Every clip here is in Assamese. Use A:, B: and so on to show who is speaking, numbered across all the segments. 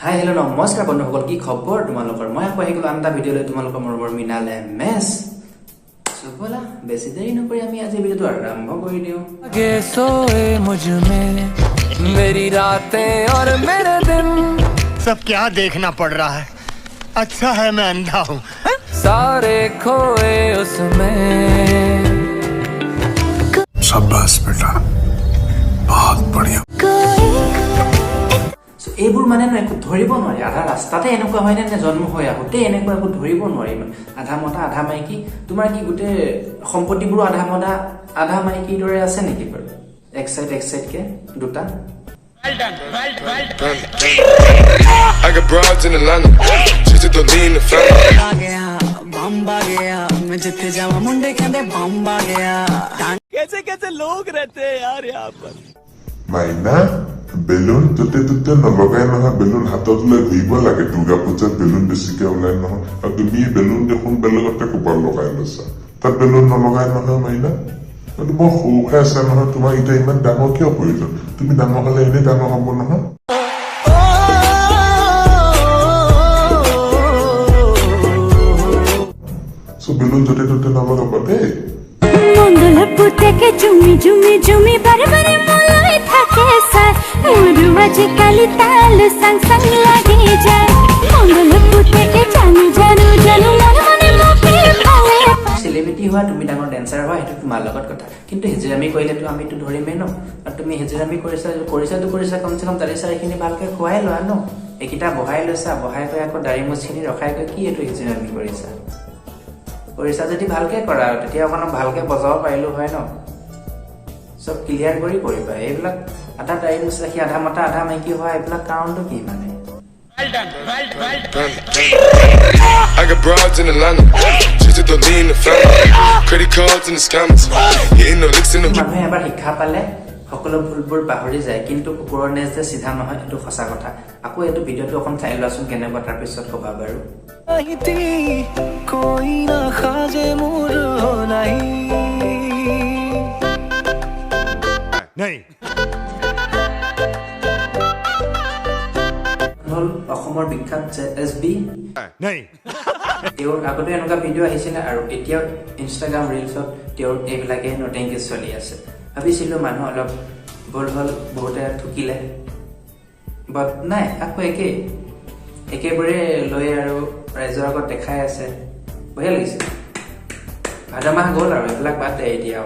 A: হাই হেল্ল' নমস্কাৰ বন্ধুসকল, কি খবৰ তোমালোকৰ? মই আকৌ আহিলোঁ আন এটা ভিডিঅ' লৈ তোমালোকৰ মৰমৰ মৃণাল এমএছ। ব'লা বেছি দেৰি নকৰি আমি আজি ভিডিঅ'টো আৰম্ভ কৰি দিওঁ।
B: सोए मुझ में मेरी रातें और मेरे दिन
C: सब क्या देखना पड़ रहा है। अच्छा है मैं अंधा हूँ।
B: सारे खोए उसमें।
D: शाबाश बेटा, बहुत बढ़िया।
A: এইবোৰ মানে একো ধৰিব নোৱাৰি, আধা ৰাস্তাতে এনেকুৱা হয় নে জন্ম হৈ আহোঁতে এনেকুৱা একো ধৰিব নোৱাৰি। আধা মতা আধা মাইকী, তোমাৰ কি গোটেই সম্পত্তিবোৰো আধা মতা আধা মাইকীৰ দৰে আছে নেকি বাৰু? এক চাইডকে দুটা।
E: I got broads in Atlanta, she's a lean the family.
F: बम्बा गया मैं जिथे जावा मुंडे कहंदे बम्बा गया।
B: कैसे कैसे लोग रहते हैं यार यहाँ पर।
G: মাইনা বেলুন য'তে ত'তে নলগাই নহয়, বেলুন হাতত লৈ ঘূৰিব লাগে। দুৰ্গা পূজাত বেলুন বেছিকে ওলাই নহয়, আৰু তুমি বেলুন দেখোন বেলেগতে ক'ৰবাত লগাই লৈছা, তাত বেলুন নলগাই নহয় মাইনা। বৰ সৰুকে আছে নহয়, তোমাৰ এতিয়া ইমান ডাঙৰ কিয় প্ৰয়োজন? তুমি ডাঙৰ হলে এনেই ডাঙৰ হ'ব নহয়। বেলুন য'তে ত'তে নলগাব দেই।
H: মঙ্গল পুতেকে জুমি জুমি জুমি বারবার মলাই থাকে স্যার মোর মাঝে কালি তাল সং সং লাগে যায় মঙ্গল পুতেকে জানু জানু জানু মনে মনে মোকে ভালে
A: চেলিব্ৰিটি হোৱা, তুমি ডাঙৰ ডেন্সাৰ হোৱা, সেইটো তোমাৰ লগত কথা। কিন্তু হেজেৰামি কৰিলেতো আমিতো ধৰিমেই ন। আৰু তুমি হেজেৰামি কৰিছা কমচে কম দাড়ি চাৰিখিনি ভালকে খুৱাই লোৱা ন। এইকেইটা বহাই লৈছা, বহাই কৰি আকৌ দাড়ি মুচখিনি ৰখাই কৰি কি এইটো হেজেৰামি কৰিছা যদি ভালকে কৰা, আৰু তেতিয়া অকণমান ভালকে বজাব পাৰিলো হয় ন। চব ক্লিয়াৰ কৰি কৰিবা। এইবিলাক আধা দাড়ি মুচি ৰাখি আধা মতা আধা মাইকী হোৱা, এইবিলাক কাৰণটো কি মানে?
E: I got broads in Atlanta, she's a lean the family. Credit cards and the scammers, hitting no licks in the.
A: মানুহে এবাৰ শিক্ষা পালে সকলো ভুলবোৰ পাহৰি যায়, কিন্তু কুকুৰৰ নেজ যে চিধা নহয়, এইটো সঁচা কথা। আকৌ এইটো ভিডিঅ'টো অকণ চাই লোৱাচোন কেনেকুৱা, তাৰপিছত ক'বা বাৰু।
B: कोई ना खाजे मोर हो
C: नहीं
A: হ'ল অসমৰ বিখ্যাত JSB।
C: नहीं
A: তেওঁৰ আগতে এনেকুৱা ভিডিঅ' আহিছিলে, আৰু এতিয়াও ইনষ্টাগ্ৰাম ৰিলছত তেওঁৰ এইবিলাকে নতুনকৈ চলি আছে। ভাবিছিলোঁ মানুহ অলপ ভুল হ'ল, বহুতে ঠুকিলে, বাট নাই, আকৌ একেবোৰে লৈ আৰু ৰাইজৰ আগত দেখাই আছে। বঢ়িয়া লাগিছে। ভাদ মাহ গ'ল আৰু এইবিলাক বাদ দে এতিয়া,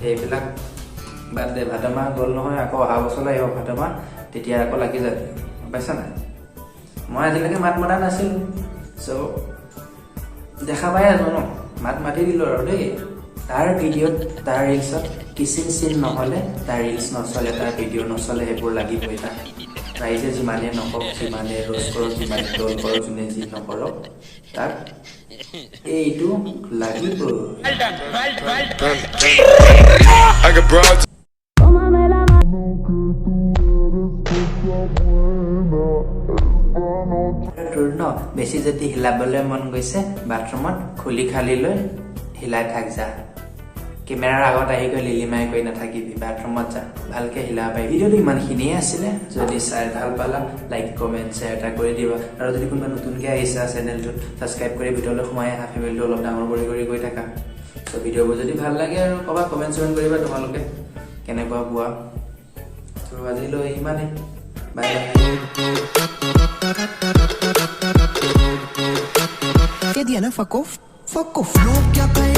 A: এইবিলাক বাদ দে। ভাদ মাহ গ'ল নহয়, আকৌ অহা বছৰলৈ আহিব ভাদ মাহ, তেতিয়া আকৌ লাগি যাবি, পাইছা নাই? মই আজিলৈকে মাত মতা নাছিলোঁ, চ' দেখা পাই আছো ন, মাত মাতি দিলোঁ আৰু দেই। তাৰ ভিডিঅ'ত, তাৰ ৰিলছত কিচিং চিন নহ'লে তাৰ ৰিলছ নচলে, তাৰ ভিডিঅ' নচলে, সেইবোৰ লাগিবই তাক। ৰাইজে যিমানে নকওক, যিমানে ৰোজ কৰক, যিমানে ট্ৰল কৰক, যোনে যি নকৰক, তাক এইটো লাগিব।
E: I got broads.
A: তোৰ ন বেছি যদি হিলাবলৈ মন গৈছে, বাথৰুমত খুলি খালি লৈ হিলাই থাক যা। কেমেৰাৰ আগত আহি গৈ লিলিমাই কৰি নাথাকিবি, বাথৰুমত যা, ভালকে হিলাব পাৰি। ভিডিঅ'টো ইমানখিনিয়ে আছিলে। যদি চাই ভাল পালা, লাইক কমেণ্ট শ্বেয়াৰ এটা কৰি দিবা। আৰু যদি কোনোবা নতুনকৈ আহিছা চেনেলটোত, ছাবস্ক্ৰাইব কৰি ভিডিঅ'লৈ সোমাই আহা, ফেমিলিটো অলপ ডাঙৰ কৰি গৈ থাকা। চ' ভিডিঅ'বোৰ যদি ভাল লাগে আৰু ক'বা, কমেণ্ট চমেণ্ট কৰিবা তোমালোকে কেনেকুৱা পোৱা। ত' আজিলৈ ইমানেই, বাই বাই।
F: कह दिया ना fuck off। लोग क्या कहे